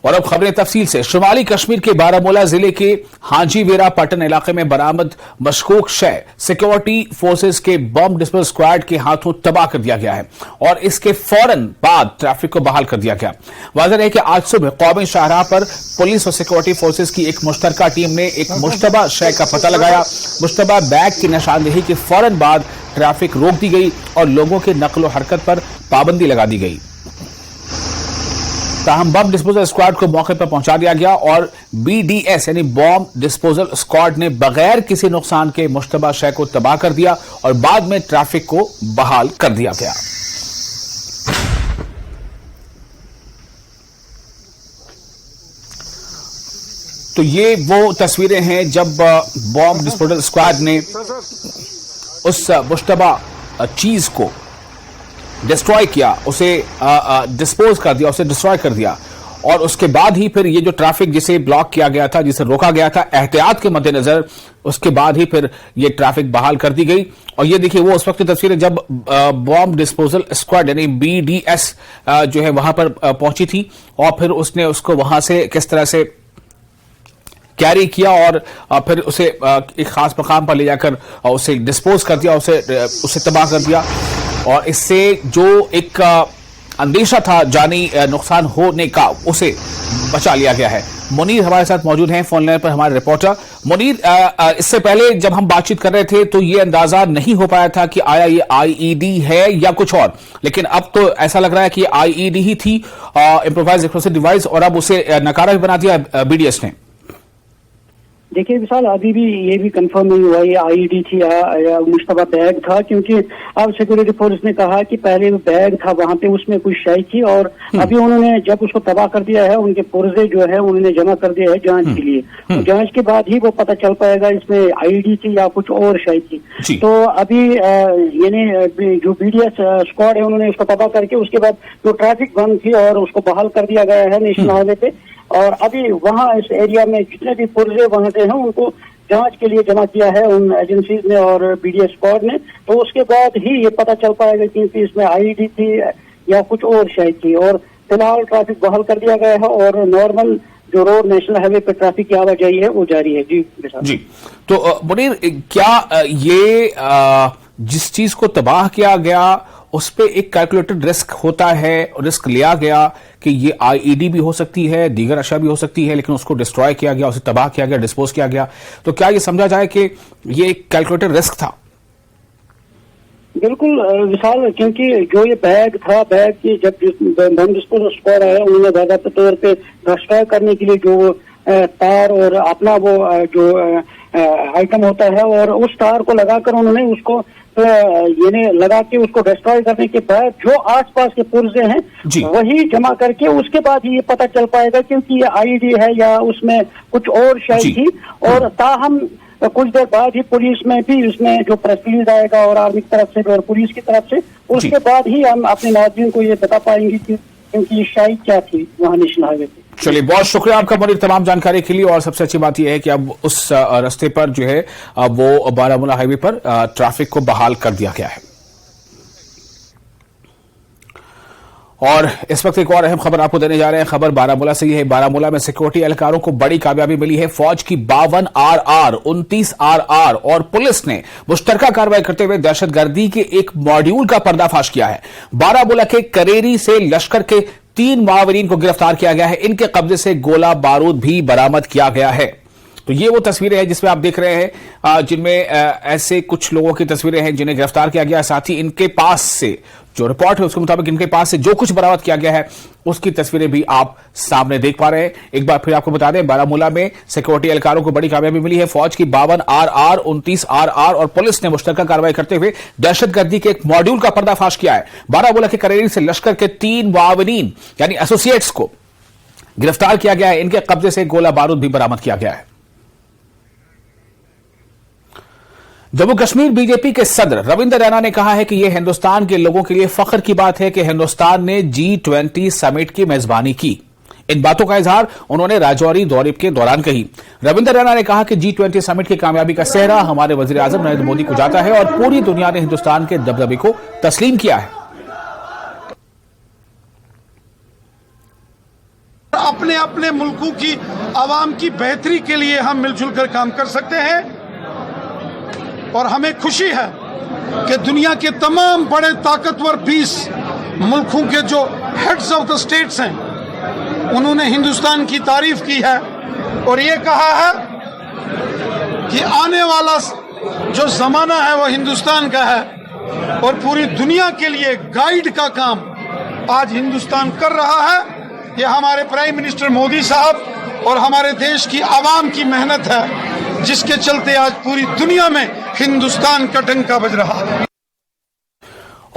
और अब खबरें तफसील से। शुमाली कश्मीर के बारामूला जिले के हाजीवेरा पट्टन इलाके में बरामद मशकूक शय सिक्योरिटी फोर्सेस के बम डिस्पोजल स्क्वाड के हाथों तबाह कर दिया गया है और इसके फौरन बाद ट्रैफिक को बहाल कर दिया गया। वाज़ेह है कि आज सुबह कौमी शाहराह पर पुलिस और सिक्योरिटी फोर्सेस की एक मुश्तरका टीम ने एक मुश्तबा शय का पता लगाया। मुश्तबा बैग की निशानदेही के फौरन बाद ट्रैफिक रोक दी गई और लोगों के नकलो हरकत पर पाबंदी लगा दी गई। ताहम बम डिस्पोजल स्क्वाड को मौके पर पहुंचा दिया गया और BDS यानी बॉम्ब डिस्पोजल स्क्वाड ने बगैर किसी नुकसान के मुश्तबा शय को तबाह कर दिया और बाद में ट्रैफिक को बहाल कर दिया गया। तो ये वो तस्वीरें हैं जब बॉम्ब डिस्पोजल स्क्वाड ने उस मुश्तबा चीज को डिस्ट्रॉय किया, उसे डिस्पोज कर दिया, उसे डिस्ट्रॉय कर दिया और उसके बाद ही फिर ये जो ट्रैफिक जिसे ब्लॉक किया गया था, जिसे रोका गया था एहतियात के मद्देनजर, उसके बाद ही फिर ये ट्रैफिक बहाल कर दी गई। और ये देखिए वो उस वक्त की तस्वीरें जब बॉम्ब डिस्पोजल स्क्वाड यानी BDS जो है वहां पर पहुंची थी और फिर उसने उसको वहां से किस तरह से कैरी किया और फिर उसे एक खास मकाम पर ले जाकर उसे डिस्पोज कर दिया, उसे तबाह कर दिया और इससे जो एक अंदेशा था जानी नुकसान होने का, उसे बचा लिया गया है। मुनीर हमारे साथ मौजूद हैं फोन लाइन पर, हमारे रिपोर्टर। मुनीर, इससे पहले जब हम बातचीत कर रहे थे तो ये अंदाजा नहीं हो पाया था कि आया ये IED है या कुछ और, लेकिन अब तो ऐसा लग रहा है कि IED ही थी, इम्प्रोवाइज्ड एक्सप्लोसिव डिवाइस, और अब उसे नकारा भी बना दिया BDS ने। देखिए विशाल, अभी भी ये भी कंफर्म नहीं हुआ ये IED थी या मुश्तबा बैग था, क्योंकि अब सिक्योरिटी फोर्स ने कहा कि पहले वो बैग था, वहां पे उसमें कुछ शय थी और अभी उन्होंने जब उसको तबाह कर दिया है, उनके पुर्जे जो है उन्होंने जमा कर दिया है जांच के लिए। तो जांच के बाद ही वो पता चल पाएगा इसमें IED थी या कुछ और शय थी। तो अभी यानी जो BDS स्क्वाड है उन्होंने उसको तबाह करके उसके बाद जो ट्रैफिक बंद थी और उसको बहाल कर दिया गया है नेशनल हाईवे पे, और अभी वहां इस एरिया में जितने भी पुर्जे वहां से हैं उनको जांच के लिए जमा किया है उन एजेंसीज ने और BDS स्क्वाड ने। तो उसके बाद ही ये पता चल पाएगा कि इसमें IED थी या कुछ और शय थी। और फिलहाल ट्रैफिक बहाल कर दिया गया है और नॉर्मल जो रोड नेशनल हाईवे पे ट्रैफिक की आवाजाही है वो जारी है। जी। तो मुनीर, क्या ये जिस चीज को तबाह किया गया उस पे एक कैलकुलेटेड रिस्क होता है, रिस्क लिया गया कि ये IED भी हो सकती है, दीगर अशया भी हो सकती है, लेकिन उसको डिस्ट्रॉय किया गया, उसे तबाह किया गया, डिस्पोज किया गया, तो क्या ये समझा जाए कि ये एक कैलकुलेटेड रिस्क था? बिल्कुल विशाल, क्योंकि जो ये बैग था, बैग की जब बम डिस्पोजल स्क्वाड आया उन्होंने ज्यादातर तौर पे डिस्ट्रॉय करने के लिए जो तार और अपना वो जो आइटम होता है और उस तार को लगाकर उन्होंने उसको यानी लगा के उसको डिस्ट्रॉय करने के बाद जो आसपास के पुर्जे हैं वही जमा करके उसके बाद ही ये पता चल पाएगा क्योंकि ये IED है या उसमें कुछ और शय थी। और ताहम कुछ देर बाद ही पुलिस में भी इसमें जो प्रेस रिलीज आएगा और आर्मी की तरफ से और पुलिस की तरफ से, उसके बाद ही हम अपने नाज़रीन को ये बता पाएंगे कि क्योंकि शय क्या थी वहां नेशनल हाईवे पे। चलिए, बहुत शुक्रिया आपका मुनीर तमाम जानकारी के लिए। और सबसे अच्छी बात यह है कि अब उस रास्ते पर जो है वो बारामूला हाईवे पर ट्रैफिक को बहाल कर दिया गया है। और इस वक्त एक और अहम खबर आपको देने जा रहे हैं। खबर बारामूला से ही है। बारामूला में सिक्योरिटी एहलकारों को बड़ी कामयाबी मिली है। फौज की 52 RR, 29 RR और पुलिस ने मुश्तरका कार्रवाई करते हुए दहशतगर्दी के एक मॉड्यूल का पर्दाफाश किया है। बारामूला के करेरी से लश्कर के 3 मावरीन को गिरफ्तार किया गया है। इनके कब्जे से गोला बारूद भी बरामद किया गया है। तो ये वो तस्वीरें हैं जिसमें आप देख रहे हैं, जिनमें ऐसे कुछ लोगों की तस्वीरें हैं जिन्हें गिरफ्तार किया गया है। साथ ही इनके पास से जो रिपोर्ट है उसके मुताबिक इनके पास से जो कुछ बरामद किया गया है उसकी तस्वीरें भी आप सामने देख पा रहे हैं। एक बार फिर आपको बता दें, बारामूला में सिक्योरिटी एहलकारों को बड़ी कामयाबी मिली है। फौज की 52 RR, 29 RR और पुलिस ने मुश्तरका कार्रवाई करते हुए दहशतगर्दी के एक मॉड्यूल का पर्दाफाश किया है। बारामूला के करेरी से लश्कर के 3 मावरीन यानी एसोसिएट्स को गिरफ्तार किया गया है। इनके कब्जे से गोला बारूद भी बरामद किया गया है। जम्मू कश्मीर बीजेपी के सदर रविंद्र रैना ने कहा है कि यह हिंदुस्तान के लोगों के लिए फख्र की बात है कि हिंदुस्तान ने G20 समिट की मेजबानी की। इन बातों का इजहार उन्होंने राजौरी दौरे के दौरान कही। रविंद्र रैना ने कहा कि G20 समिट की कामयाबी का सेहरा हमारे वजीर आजम नरेंद्र मोदी को जाता है और पूरी दुनिया ने हिंदुस्तान के दबदबे को तस्लीम किया है। अपने अपने मुल्कों की आवाम की बेहतरी के लिए हम मिलजुल कर काम कर सकते हैं और हमें खुशी है कि दुनिया के तमाम बड़े ताकतवर 20 मुल्कों के जो हेड्स ऑफ द स्टेट्स हैं उन्होंने हिंदुस्तान की तारीफ की है और ये कहा है कि आने वाला जो जमाना है वो हिंदुस्तान का है और पूरी दुनिया के लिए गाइड का काम आज हिंदुस्तान कर रहा है। ये हमारे प्राइम मिनिस्टर मोदी साहब और हमारे देश की आवाम की मेहनत है जिसके चलते आज पूरी दुनिया में हिंदुस्तान का डंका बज रहा है।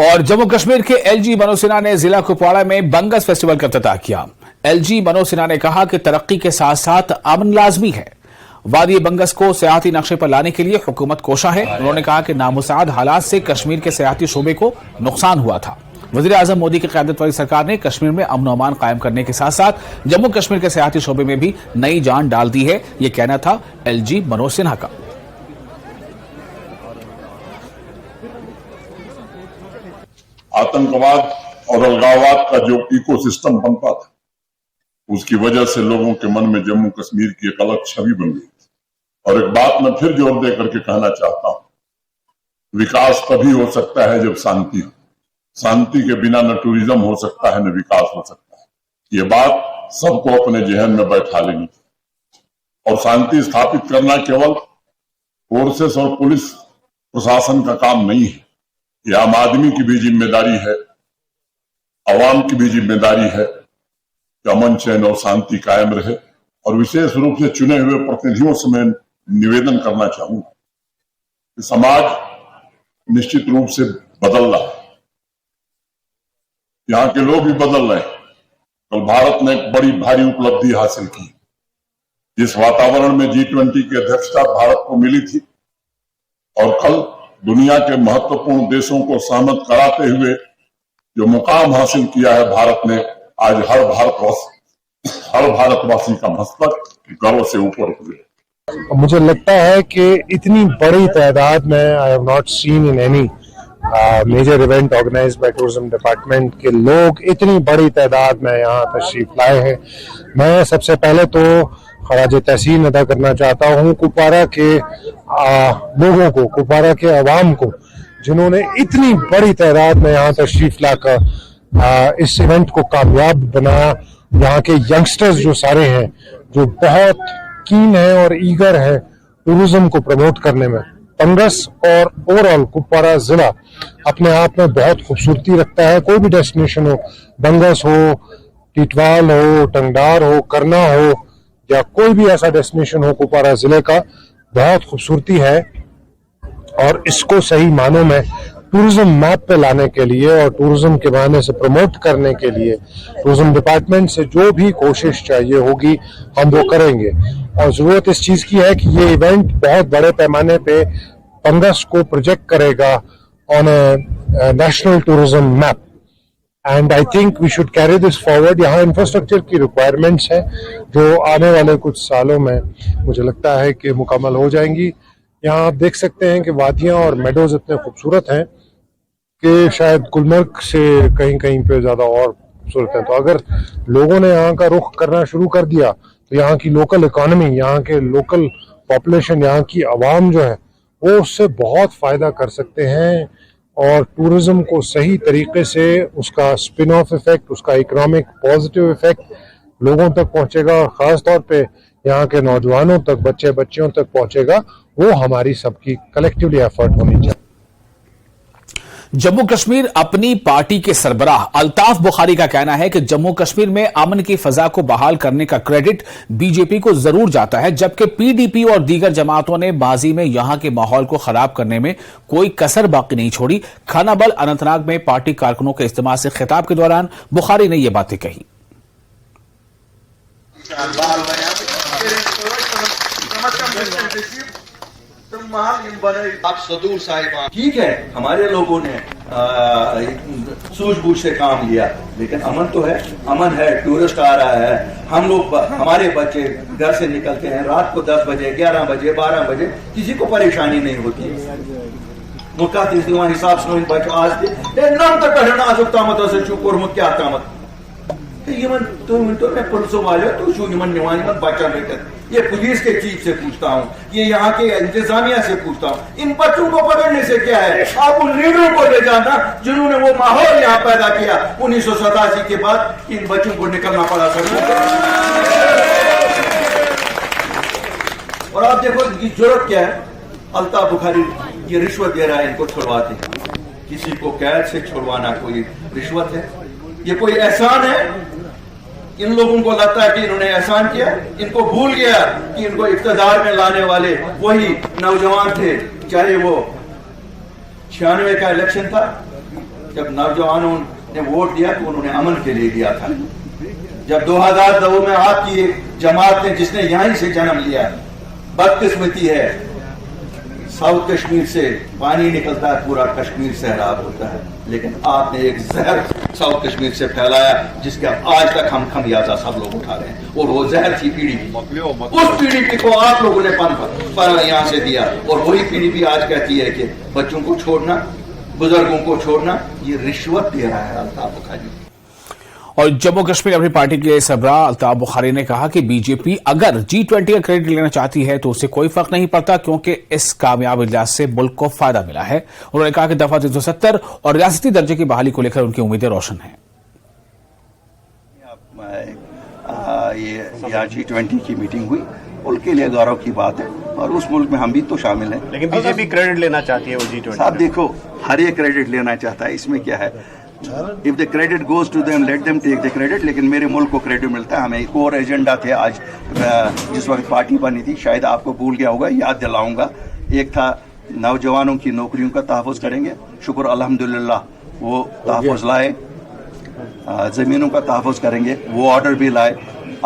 और जम्मू कश्मीर के एलजी मनोज सिन्हा ने जिला कुपवाड़ा में बंगस फेस्टिवल का इफ्तिताह किया। एलजी मनोज सिन्हा ने कहा कि तरक्की के साथ साथ अमन लाजमी है। वादी बंगस को सियाती नक्शे पर लाने के लिए हुकूमत कोशा है। उन्होंने कहा कि नामुसाद हालात से कश्मीर के सियाती शोबे को नुकसान हुआ था। वजीर आजम मोदी की क़यादत वाली सरकार ने कश्मीर में अमन अमान कायम करने के साथ साथ जम्मू कश्मीर के सियाती शोबे में भी नई जान डाल दी है। यह कहना था एलजी मनोज सिन्हा का। आतंकवाद और अलगाववाद का जो इकोसिस्टम बनता था उसकी वजह से लोगों के मन में जम्मू कश्मीर की एक अलग छवि बन गई। और एक बात मैं फिर जोर दे करके कहना चाहता हूं, विकास तभी हो सकता है जब शांति हो। शांति के बिना न टूरिज्म हो सकता है न विकास हो सकता है। ये बात सबको अपने जहन में बैठा लेनी चाहिए। और शांति स्थापित करना केवल फोर्सेस और पुलिस प्रशासन का काम नहीं है, ये आम आदमी की भी जिम्मेदारी है, अवाम की भी जिम्मेदारी है कि अमन चैन और शांति कायम रहे। और विशेष रूप से चुने हुए प्रतिनिधियों से मैं निवेदन करना चाहूंगा कि समाज निश्चित रूप से बदल रहा है, यहाँ के लोग भी बदल रहे हैं। कल भारत ने एक बड़ी भारी उपलब्धि हासिल की। जिस वातावरण में G20 की अध्यक्षता भारत को मिली थी और कल दुनिया के महत्वपूर्ण देशों को सहमत कराते हुए जो मुकाम हासिल किया है भारत ने, आज हर भारतवासी का मस्तक गर्व से ऊपर हुए। मुझे लगता है कि इतनी बड़ी तादाद में I have not seen in any major event organised by tourism department के लोग इतनी बड़ी तादाद में यहाँ तशरीफ लाए हैं। मैं सबसे पहले तो खराज तहसीन अदा करना चाहता हूँ कुपवाड़ा के लोगों को, कुपवाड़ा के अवाम को, जिन्होंने इतनी बड़ी तादाद में यहाँ तशरीफ लाकर इस इवेंट को कामयाब बनाया। यहाँ के यंगस्टर्स जो सारे हैं, जो बहुत कीन है और ईगर है टूरिज्म को प्रमोट करने में। बंगस और ओवरऑल कुपवाड़ा जिला अपने आप में बहुत खूबसूरती रखता है। कोई भी डेस्टिनेशन हो, बंगस हो, टिटवाल हो, टंगडार हो, करना हो या कोई भी ऐसा डेस्टिनेशन हो, कुपवाड़ा जिले का बहुत खूबसूरती है। और इसको सही मानों में टूरिज्म मैप पे लाने के लिए और टूरिज्म के बहाने से प्रमोट करने के लिए टूरिज्म डिपार्टमेंट से जो भी कोशिश चाहिए होगी हम वो करेंगे। और जरूरत इस चीज की है कि ये इवेंट बहुत बड़े पैमाने पे बंगस को प्रोजेक्ट करेगा on a national tourism map and I think we should carry this forward. यहाँ इंफ्रास्ट्रक्चर की रिक्वायरमेंट्स हैं जो आने वाले कुछ सालों में मुझे लगता है कि मुकम्मल हो जाएंगी। यहाँ आप देख सकते हैं कि वादियाँ और मेडोज इतने खूबसूरत हैं कि शायद गुलमर्ग से कहीं कहीं पे ज्यादा और खूबसूरत है। तो अगर लोगों ने यहाँ का रुख करना शुरू कर दिया तो यहाँ की लोकल इकोनॉमी, यहाँ के लोकल पॉपुलेशन, यहाँ की आवाम जो है वो उससे बहुत फायदा कर सकते हैं। और टूरिज्म को सही तरीके से उसका स्पिन ऑफ इफेक्ट, उसका इकोनॉमिक पॉजिटिव इफेक्ट लोगों तक पहुंचेगा और खास तौर पे यहाँ के नौजवानों तक, बच्चे बच्चियों तक पहुंचेगा। वो हमारी सबकी कलेक्टिवली एफर्ट होनी चाहिए। जम्मू कश्मीर अपनी पार्टी के सरबराह अल्ताफ बुखारी का कहना है कि जम्मू कश्मीर में अमन की फजा को बहाल करने का क्रेडिट बीजेपी को जरूर जाता है, जबकि पीडीपी और दीगर जमातों ने माजी में यहां के माहौल को खराब करने में कोई कसर बाकी नहीं छोड़ी। खानाबल अनंतनाग में पार्टी कारकुनों के इज्तिमा से खिताब के दौरान बुखारी ने यह बातें कही। ठीक है, हमारे लोगों ने सूझबूझ से काम लिया, लेकिन अमन तो है, अमन है। टूरिस्ट आ रहा है, हम लोग, हमारे बच्चे घर से निकलते हैं रात को 10 बजे, 11 बजे, 12 बजे, किसी को परेशानी नहीं होती। मुकात हिसाब से बच्चों आज तक तो मैं पुलिस वाले तो शू यमन निवान यमन बच्चा बेटर ये पुलिस के चीफ से पूछता हूँ, ये यहाँ के इंतजामिया से पूछता हूँ, इन बच्चों को पकड़ने से क्या है? आप उन लीडरों को ले जाना जिन्होंने वो माहौल यहाँ पैदा किया 1987 के बाद, इन बच्चों को निकलना पड़ा सर। और आप देखो इनकी जरूरत क्या है? अल्ताफ बुखारी ये रिश्वत दे रहा है इनको छुड़वाते हैं। किसी को कैद से छुड़वाना कोई रिश्वत है? ये कोई एहसान है? इन लोगों को लगता है कि इन्होंने एहसान किया, इनको भूल गया कि इनको इख्तिदार में लाने वाले वही नौजवान थे। चाहे वो 96 का इलेक्शन था, जब नौजवानों ने वोट दिया तो उन्होंने अमन के लिए दिया था। जब 2002 में आपकी एक जमात ने जिसने यहीं से जन्म लिया, बदकिस्मती है साउथ कश्मीर से पानी निकलता है, पूरा कश्मीर सैराब होता है, लेकिन आपने एक जहर साउथ कश्मीर से फैलाया जिसका आज तक हम खमियाजा सब लोग उठा रहे हैं। और वो जहर थी पीडीपी, उस पीडीपी को आप लोगों ने पर यहां से दिया, और वही पीडीपी आज कहती है कि बच्चों को छोड़ना, बुजुर्गों को छोड़ना, ये रिश्वत दे रहा है अल्ताफ बुखारी। और जम्मू कश्मीर अपनी पार्टी के सरबराह अल्ताफ बुखारी ने कहा कि बीजेपी अगर G20 का क्रेडिट लेना चाहती है तो उससे कोई फर्क नहीं पड़ता, क्योंकि इस कामयाब इजलास से मुल्क को फायदा मिला है। उन्होंने कहा कि दफा 370 और रियासती दर्जे की बहाली को लेकर उनकी उम्मीदें रोशन हैं। ये यहाँ G20 की मीटिंग हुई, उनके लिए गौरव की बात है, और उस मुल्क में हम भी तो शामिल हैं। लेकिन बीजेपी क्रेडिट लेना चाहती है वो G20। साहब देखो, हर एक क्रेडिट लेना चाहता है, इसमें क्या है? If the credit goes to them let them take the credit, लेकिन मेरे मुल्क को क्रेडिट मिलता है। हमें एक और एजेंडा थे आज, जिस वक्त पार्टी बनी थी, शायद आपको भूल गया होगा, याद दिलाऊंगा। एक था नौजवानों की नौकरियों का तहफ़्फ़ुज़ करेंगे, शुक्र अल्हम्दुलिल्लाह वो तहफ़्फ़ुज़ लाए। ज़मीनों का तहफ़्फ़ुज़ करेंगे, वो ऑर्डर भी लाए।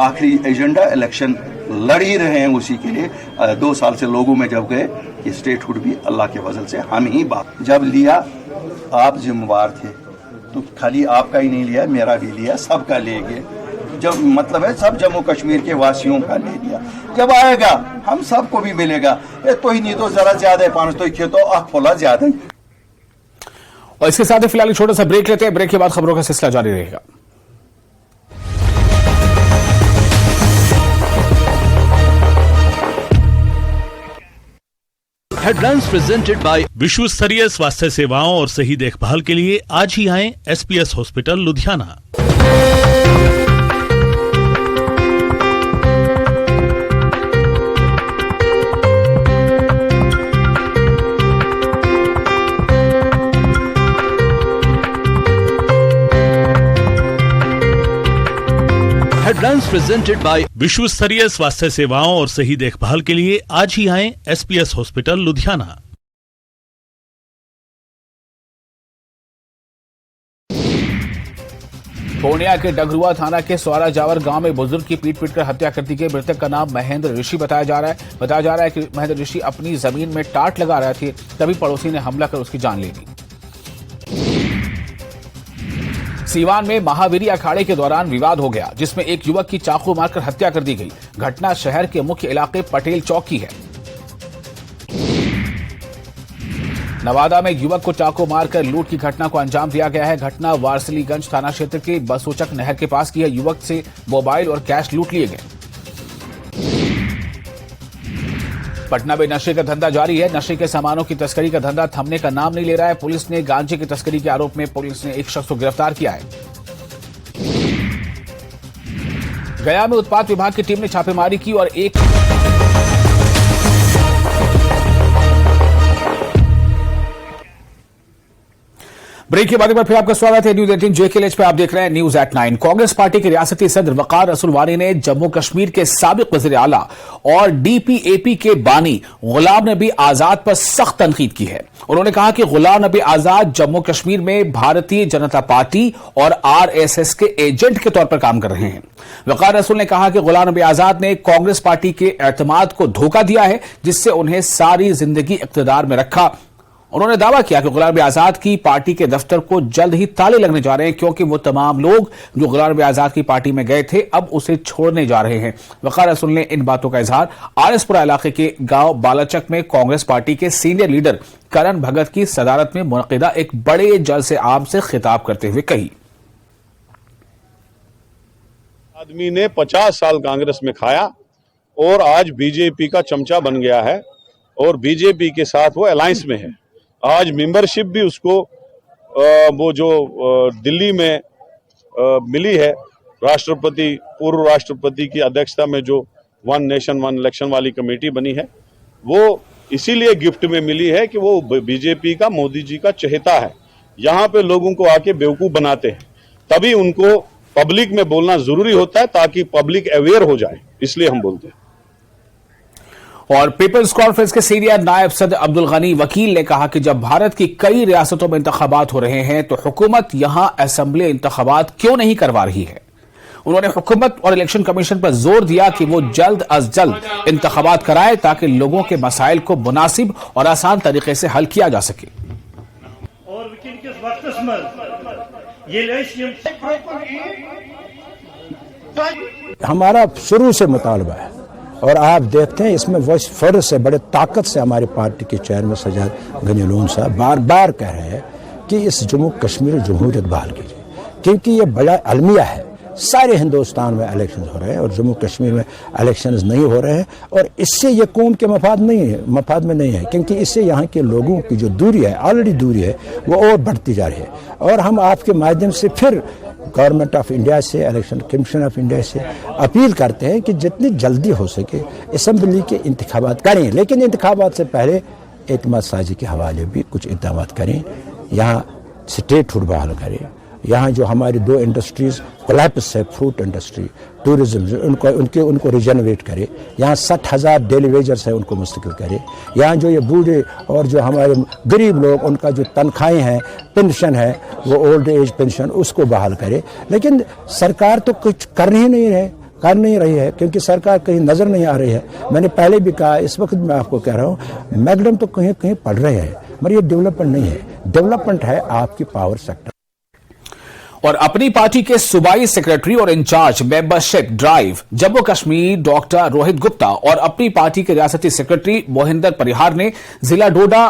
आखिरी एजेंडा इलेक्शन लड़ ही रहे हैं उसी के लिए। 2 साल से लोगों में जब गए कि स्टेटहुड भी अल्लाह के फजल से हम ही बात जब लिया, आप जिम्मेवार थे, तो खाली आपका ही नहीं लिया, मेरा भी लिया, सबका ले गए। जब मतलब है सब जम्मू कश्मीर के वासियों का ले लिया। जब आएगा हम सबको भी मिलेगा। तो ही नहीं तो जरा ज्यादा पानी तो खेतो आख फोला ज्यादा। और इसके साथ ही फिलहाल छोटा सा ब्रेक लेते हैं। ब्रेक के बाद खबरों का सिलसिला जारी रहेगा। हेडलाइंस प्रेजेंटेड बाय विश्व स्तरीय स्वास्थ्य सेवाओं और सही देखभाल के लिए आज ही आएं SPS hospital Ludhiana. Headlines presented by विश्व स्तरीय स्वास्थ्य सेवाओं और सही देखभाल के लिए आज ही आएं SPS हॉस्पिटल लुधियाना। पूर्णिया के डगरुआ थाना के स्वारा जावर गांव में बुजुर्ग की पीट कर हत्या कर दी गई। मृतक का नाम महेंद्र ऋषि बताया जा रहा है कि महेंद्र ऋषि अपनी जमीन में टाट लगा रहे थे, तभी पड़ोसी ने हमला कर उसकी जान ले ली। सीवान में महावीरी अखाड़े के दौरान विवाद हो गया, जिसमें एक युवक की चाकू मारकर हत्या कर दी गई। घटना शहर के मुख्य इलाके पटेल चौक की है। नवादा में एक युवक को चाकू मारकर लूट की घटना को अंजाम दिया गया है। घटना वारसलीगंज थाना क्षेत्र के बसोचक नहर के पास की है। युवक से मोबाइल और कैश लूट लिए गए। पटना में नशे का धंधा जारी है। नशे के सामानों की तस्करी का धंधा थमने का नाम नहीं ले रहा है। पुलिस ने गांजे की तस्करी के आरोप में पुलिस ने एक शख्स को गिरफ्तार किया है। गया में उत्पाद विभाग की टीम ने छापेमारी की और एक ब्रेक के बाद फिर आपका स्वागत है न्यूज 18 JKLH पे। आप देख रहे हैं न्यूज एट 9। कांग्रेस पार्टी के रियासती सदर वकार रसूल वानी ने जम्मू कश्मीर के साबिक वज़ीर आला और DPAP के बानी गुलाम नबी आजाद पर सख्त तनकीद की है। उन्होंने कहा कि गुलाम नबी आजाद जम्मू कश्मीर में भारतीय जनता पार्टी और RSS के एजेंट के तौर पर काम कर रहे हैं। वकार रसूल ने कहा कि गुलाम नबी आजाद ने कांग्रेस पार्टी के एतमाद को धोखा दिया है, जिससे उन्हें सारी जिंदगी इख्तिदार में रखा। उन्होंने दावा किया कि गुलाम नबी आजाद की पार्टी के दफ्तर को जल्द ही ताले लगने जा रहे हैं, क्योंकि वो तमाम लोग जो गुलाम नबी आजाद की पार्टी में गए थे अब उसे छोड़ने जा रहे हैं। वकार रसूल ने इन बातों का इजहार आरएसपुरा इलाके के गांव बालाचक में कांग्रेस पार्टी के सीनियर लीडर करण भगत की सदारत में मुनक़िदा एक बड़े जलसे आम से खिताब करते हुए कही। आदमी ने 50 साल कांग्रेस में खाया और आज बीजेपी का चमचा बन गया है और बीजेपी के साथ वो अलायंस में है। आज मेंबरशिप भी उसको वो जो दिल्ली में मिली है राष्ट्रपति, पूर्व राष्ट्रपति की अध्यक्षता में जो वन नेशन वन इलेक्शन वाली कमेटी बनी है, वो इसीलिए गिफ्ट में मिली है कि वो बीजेपी का, मोदी जी का चहेता है। यहाँ पे लोगों को आके बेवकूफ बनाते हैं, तभी उनको पब्लिक में बोलना जरूरी होता है ताकि पब्लिक अवेयर हो जाए, इसलिए हम बोलते हैं। और पीपल्स कॉन्फ्रेंस के सीनियर नायब सदर अब्दुल गनी वकील ने कहा कि जब भारत की कई रियासतों में इंतखाबात हो रहे हैं तो हुकूमत यहां असेंबली इंतखाबात क्यों नहीं करवा रही है। उन्होंने हुकूमत और इलेक्शन कमीशन पर जोर दिया कि वो जल्द अज जल्द इंतखाबात कराए ताकि लोगों के मसाइल को मुनासिब और आसान तरीके से हल किया जा सके। हमारा शुरू से मुतालबा है और आप देखते हैं इसमें वॉइस फर्ज से बड़े ताकत से हमारी पार्टी के चेयरमैन सज्जाद गनी लोन साहब बार बार कह रहे हैं कि इस जम्मू कश्मीर जमहूरियत बहाल कीजिए, क्योंकि ये बड़ा अलमिया है। सारे हिंदुस्तान में इलेक्शन हो रहे हैं और जम्मू कश्मीर में इलेक्शन नहीं हो रहे हैं और इससे ये कौम के मफाद में नहीं है, क्योंकि इससे यहाँ के लोगों की जो दूरी है, ऑलरेडी दूरी है, वो और बढ़ती जा रही है। और हम आपके माध्यम से फिर गवर्नमेंट ऑफ इंडिया से, इलेक्शन कमीशन ऑफ इंडिया से अपील करते हैं कि जितनी जल्दी हो सके असेंबली के इंतखाबात करें, लेकिन इंतखाबात से पहले एतमाद साजी के हवाले भी कुछ इक़दाम करें। यहाँ स्टेट फूड बहाल करें। यहाँ जो हमारी 2 इंडस्ट्रीज कोलैप्स है, फ्रूट इंडस्ट्री, टूरिज्म, उनको रिजनरेट करे। यहाँ 60,000 डेली वेजर्स है, उनको मुस्तकिल करे। यहाँ जो ये बूढ़े और जो हमारे गरीब लोग, उनका जो तनख्वाहें हैं, पेंशन है, वो ओल्ड एज पेंशन, उसको बहाल करे। लेकिन सरकार तो कुछ कर नहीं रही है, क्योंकि सरकार कहीं नजर नहीं आ रही है। मैंने पहले भी कहा, इस वक्त मैं आपको कह रहा हूँ, मैगडम तो कहीं कहीं पढ़ रहे हैं, मगर ये डेवलपमेंट नहीं है। डेवलपमेंट है आपकी पावर सेक्टर। और अपनी पार्टी के सूबाई सेक्रेटरी और incharge membership drive Jammu Kashmir doctor Rohit Gupta और अपनी पार्टी के रियासती सेक्रेटरी मोहिंदर परिहार ने जिला डोडा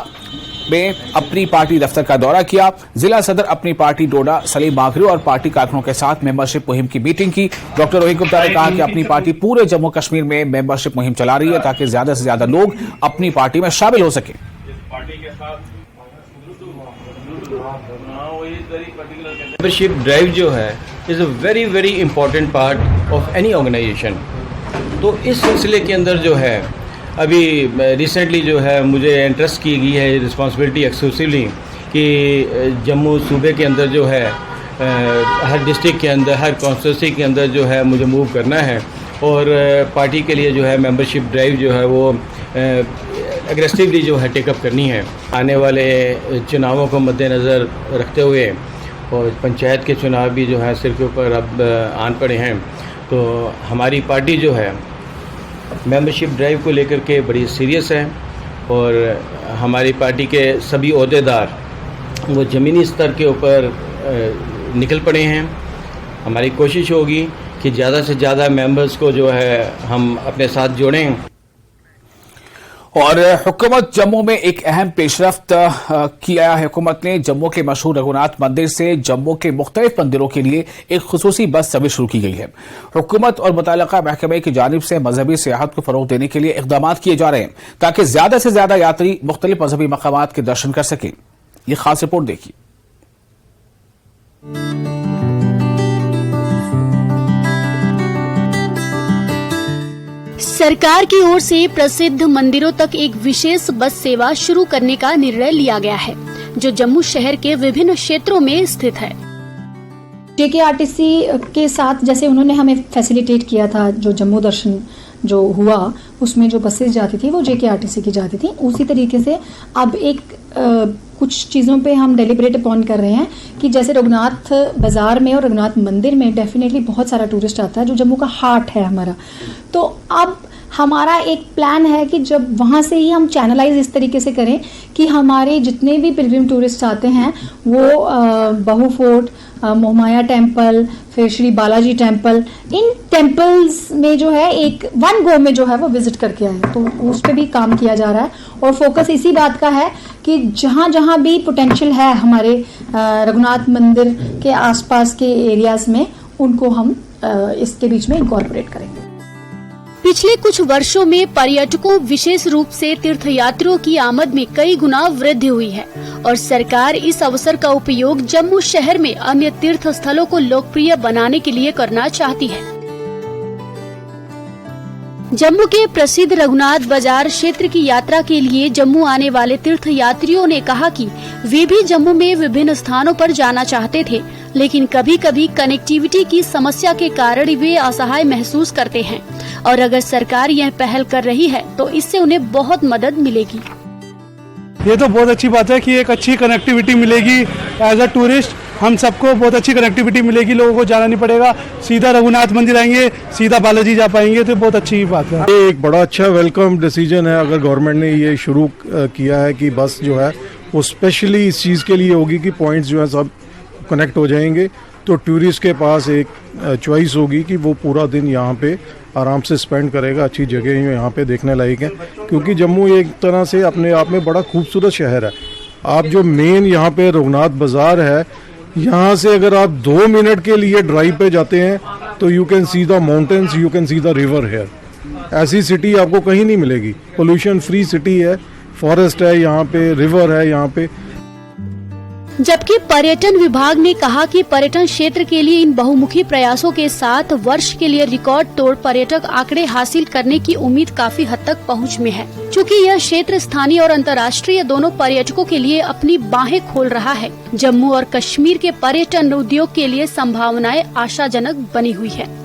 में अपनी पार्टी दफ्तर का दौरा किया। जिला सदर अपनी पार्टी डोडा सलीम मागरी और पार्टी कारकुनों के साथ मेंबरशिप मुहिम की मीटिंग की। डॉक्टर रोहित गुप्ता ने कहा कि अपनी पार्टी पूरे जम्मू कश्मीर में मेंबरशिप मुहिम चला रही है ताकि ज्यादा से ज्यादा लोग अपनी पार्टी में शामिल हो सके। मेंबरशिप ड्राइव जो है is a very very important part of any organisation. तो इस सिलसिले के अंदर जो है अभी रिसेंटली जो है मुझे इंटरेस्ट की गई है रिस्पांसिबिलिटी एक्सक्लूसिवली कि जम्मू सूबे के अंदर जो है हर डिस्ट्रिक्ट के अंदर, हर कॉन्स्टिट्यूंसी के अंदर जो है मुझे मूव करना है और पार्टी के लिए जो है मेंबरशिप ड्राइव जो है वो एग्रेसिवली जो है टेकअप करनी है। आने वाले चुनावों को मद्देनज़र रखते हुए और पंचायत के चुनाव भी जो है सिर के ऊपर अब आन पड़े हैं, तो हमारी पार्टी जो है मेंबरशिप ड्राइव को लेकर के बड़ी सीरियस है और हमारी पार्टी के सभी ओहदेदार वो ज़मीनी स्तर के ऊपर निकल पड़े हैं। हमारी कोशिश होगी कि ज़्यादा से ज़्यादा मेंबर्स को जो है हम अपने साथ जोड़ें। और हुकूमत जम्मू में एक अहम पेशरफ्त किया है। हुकूमत ने जम्मू के मशहूर रघुनाथ मंदिर से जम्मू के मुख्तलिफ मंदिरों के लिए एक खुसूसी बस सर्विस शुरू की गई है। हुकूमत और मुतल्लिका महकमे की जानिब से मजहबी सियाहत को फरोग देने के लिए इक़दाम किए जा रहे हैं ताकि ज्यादा से ज्यादा यात्री मुख्तलिफ मजहबी मकामात के दर्शन कर सकें। ये खास रिपोर्ट देखिए। सरकार की ओर से प्रसिद्ध मंदिरों तक एक विशेष बस सेवा शुरू करने का निर्णय लिया गया है, जो जम्मू शहर के विभिन्न क्षेत्रों में स्थित है। JKRTC के साथ जैसे उन्होंने हमें फैसिलिटेट किया था, जो जम्मू दर्शन जो हुआ उसमें जो बसेस जाती थी वो JKRTC की जाती थी, उसी तरीके से अब एक कुछ चीज़ों पे हम डेलिब्रेट अपॉन कर रहे हैं कि जैसे रघुनाथ बाजार में और रघुनाथ मंदिर में डेफिनेटली बहुत सारा टूरिस्ट आता है, जो जम्मू का हार्ट है हमारा। तो अब हमारा एक प्लान है कि जब वहाँ से ही हम चैनलाइज इस तरीके से करें कि हमारे जितने भी पिलग्रिम टूरिस्ट आते हैं वो बहू फोर्ट, मोहमाया टेम्पल, फिर Shri Balaji temple, in temples में जो है एक वन गो में जो है वो विजिट करके आए। तो उस पर भी काम किया जा रहा है और फोकस इसी बात का है कि जहाँ जहाँ भी पोटेंशियल है हमारे रघुनाथ मंदिर के आसपास के एरियाज में, उनको हम इसके बीच में इंकॉर्पोरेट करेंगे। पिछले कुछ वर्षों में पर्यटकों विशेष रूप से तीर्थयात्रियों की आमद में कई गुना वृद्धि हुई है और सरकार इस अवसर का उपयोग जम्मू शहर में अन्य तीर्थ स्थलों को लोकप्रिय बनाने के लिए करना चाहती है। जम्मू के प्रसिद्ध रघुनाथ बाजार क्षेत्र की यात्रा के लिए जम्मू आने वाले तीर्थयात्रियों ने कहा कि वे भी जम्मू में विभिन्न स्थानों पर जाना चाहते थे, लेकिन कभी कभी कनेक्टिविटी की समस्या के कारण वे असहाय महसूस करते हैं और अगर सरकार यह पहल कर रही है तो इससे उन्हें बहुत मदद मिलेगी। ये तो बहुत अच्छी बात है कि एक अच्छी कनेक्टिविटी मिलेगी। एज अ टूरिस्ट हम सबको बहुत अच्छी कनेक्टिविटी मिलेगी, लोगों को जाना नहीं पड़ेगा, सीधा रघुनाथ मंदिर आएंगे, सीधा बालाजी जा पाएंगे, तो बहुत अच्छी बात है। ये एक बड़ा अच्छा वेलकम डिसीजन है अगर गवर्नमेंट ने ये शुरू किया है कि बस जो है वो स्पेशली इस चीज़ के लिए होगी कि पॉइंट्स जो है सब कनेक्ट हो जाएंगे, तो टूरिस्ट के पास एक चॉइस होगी कि वो पूरा दिन यहाँ पे आराम से स्पेंड करेगा। अच्छी जगह यहाँ पे देखने लायक है, क्योंकि जम्मू एक तरह से अपने आप में बड़ा खूबसूरत शहर है। आप जो मेन यहाँ पे रघुनाथ बाजार है, यहाँ से अगर आप 2 मिनट के लिए ड्राइव पे जाते हैं तो you can see the mountains, you can see the river here. ऐसी सिटी आपको कहीं नहीं मिलेगी। पोल्यूशन फ्री सिटी है, फॉरेस्ट है यहाँ पे, रिवर है यहाँ पे। जबकि पर्यटन विभाग ने कहा कि पर्यटन क्षेत्र के लिए इन बहुमुखी प्रयासों के साथ वर्ष के लिए रिकॉर्ड तोड़ पर्यटक आंकड़े हासिल करने की उम्मीद काफी हद तक पहुंच में है, क्योंकि यह क्षेत्र स्थानीय और अंतर्राष्ट्रीय दोनों पर्यटकों के लिए अपनी बाहें खोल रहा है। जम्मू और कश्मीर के पर्यटन उद्योग के लिए संभावनाएं आशाजनक बनी हुई है।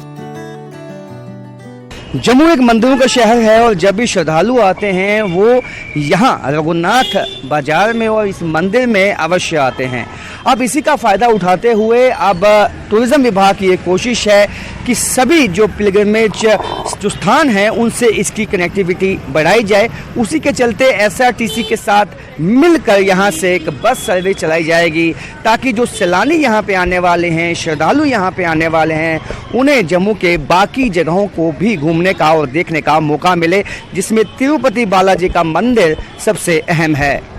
जम्मू एक मंदिरों का शहर है और जब भी श्रद्धालु आते हैं वो यहाँ रघुनाथ बाजार में और इस मंदिर में अवश्य आते हैं। अब इसी का फ़ायदा उठाते हुए अब टूरिज़्म विभाग की ये कोशिश है कि सभी जो पिलग्रिमेज जो स्थान हैं उनसे इसकी कनेक्टिविटी बढ़ाई जाए। उसी के चलते एसआरटीसी के साथ मिलकर यहाँ से एक बस सर्विस चलाई जाएगी, ताकि जो सैलानी यहाँ पे आने वाले हैं, श्रद्धालु यहाँ पे आने वाले हैं, उन्हें जम्मू के बाकी जगहों को भी घूमने का और देखने का मौका मिले, जिसमें तिरुपति बालाजी का मंदिर सबसे अहम है।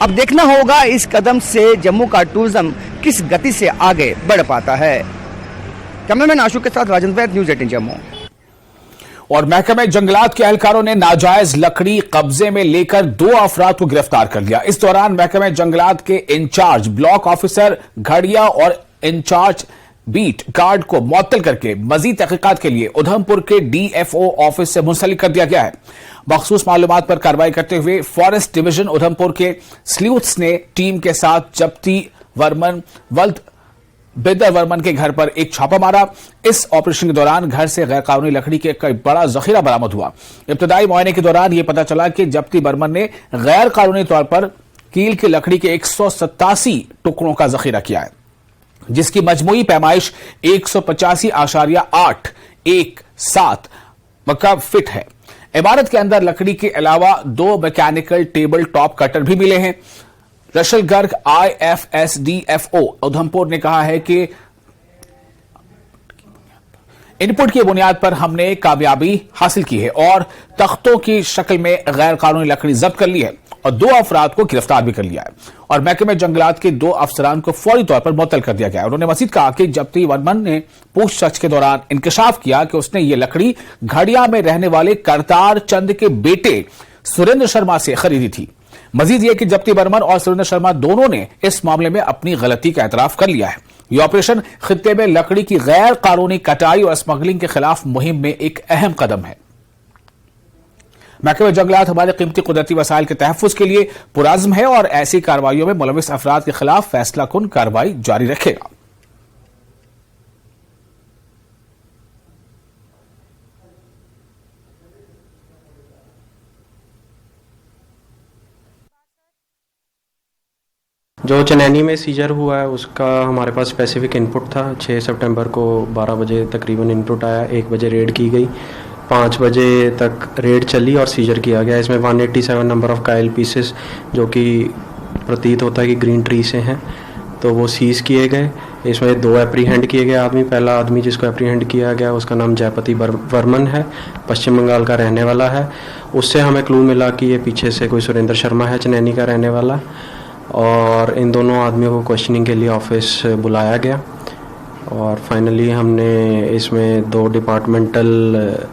अब देखना होगा इस कदम से जम्मू का टूरिज्म किस गति से आगे बढ़ पाता है। कैमरामैन आशुक के साथ राजेंद्र, न्यूज़ 18 जम्मू। और महकमे जंगलात के एहलकारों ने नाजायज लकड़ी कब्जे में लेकर 2 अफराद को गिरफ्तार कर लिया। इस दौरान महकमे जंगलात के इंचार्ज ब्लॉक ऑफिसर घड़िया और इंचार्ज बीट गार्ड को मुअत्तल करके मजीद तहकीकात के लिए उधमपुर के डीएफओ ऑफिस से मुंसलिक कर दिया गया है। मखसूस मालूमात पर कार्रवाई करते हुए फॉरेस्ट डिवीजन उधमपुर के स्लूथ्स ने टीम के साथ जप्ती वर्मन वल्द बेदर वर्मन के घर पर एक छापा मारा। इस ऑपरेशन के दौरान घर से गैरकानूनी लकड़ी के कई बड़ा जखीरा बरामद हुआ। इब्तदाई मुआयने के दौरान यह पता चला कि जप्ती बर्मन ने गैर कानूनी तौर पर कील की लकड़ी के 187 टुकड़ों का जखीरा किया है, जिसकी मजमूई पैमाइश 185.817 मकब फीट है। इमारत के अंदर लकड़ी के अलावा 2 मैकेनिकल टेबल टॉप कटर भी मिले हैं। रशल गर्ग IFSDFO उधमपुर ने कहा है कि इनपुट की बुनियाद पर हमने कामयाबी हासिल की है और तख्तों की शक्ल में गैर कानूनी लकड़ी जब्त कर ली है और 2 अफराद को गिरफ्तार भी कर लिया है और महकमे जंगलात के 2 अफसरान को फौरी तौर पर मुअत्तल कर दिया गया है। उन्होंने मजीद कहा कि जब्ती वर्मन ने पूछताछ के दौरान इंकशाफ किया कि उसने ये लकड़ी घड़िया में रहने वाले करतार चंद के बेटे सुरेंद्र शर्मा से खरीदी थी। मजीद यह कि जब्ती बर्मन और सुरेंद्र शर्मा दोनों ने इस मामले में अपनी गलती का एतराफ कर लिया है। यह ऑपरेशन खित्ते में लकड़ी की गैर कानूनी कटाई और स्मगलिंग के खिलाफ मुहिम में एक अहम कदम है। महकमे जंगलात हमारे कीमती कुदरती वसाइल के तहफ्फुज के लिए पुरअज़्म है और ऐसी कार्रवाइयों में मुलविस अफराद के खिलाफ फैसला कुन कार्रवाई जारी रखेगा। जो चनैनी में सीजर हुआ है उसका हमारे पास स्पेसिफिक इनपुट था। 6 सितंबर को 12 बजे तकरीबन इनपुट आया, 1 बजे रेड की गई, 5 बजे तक रेड चली और सीजर किया गया। इसमें 187 नंबर ऑफ कायल पीसेस जो कि प्रतीत होता है कि ग्रीन ट्री से हैं, तो वो सीज़ किए गए। इसमें 2 एप्रीहेंड किए गए आदमी। पहला आदमी जिसको एप्रीहेंड किया गया उसका नाम जयपति वर्मन है, पश्चिम बंगाल का रहने वाला है। उससे हमें क्लू मिला कि ये पीछे से कोई सुरेंद्र शर्मा है, चनैनी का रहने वाला, और इन दोनों आदमियों को क्वेश्चनिंग के लिए ऑफिस बुलाया गया। और फाइनली हमने इसमें 2 डिपार्टमेंटल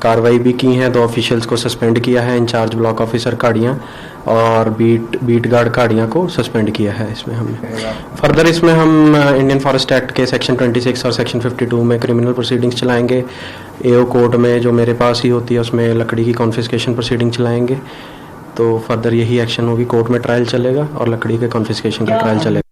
कार्रवाई भी की हैं। 2 ऑफिशियल्स को सस्पेंड किया है, इंचार्ज ब्लॉक ऑफिसर काड़ियाँ और बीट गार्ड काड़ियाँ को सस्पेंड किया है इसमें हमने। फर्दर इसमें हम इंडियन फॉरेस्ट एक्ट के सेक्शन 26 और सेक्शन 52 में क्रिमिनल प्रोसीडिंग्स चलाएंगे। एओ कोर्ट में जो मेरे पास ही होती है उसमें लकड़ी की कॉन्फिस्केशन प्रोसीडिंग चलाएंगे। तो फर्दर यही एक्शन होगी, कोर्ट में ट्रायल चलेगा और लकड़ी के कॉन्फिस्केशन का ट्रायल चलेगा।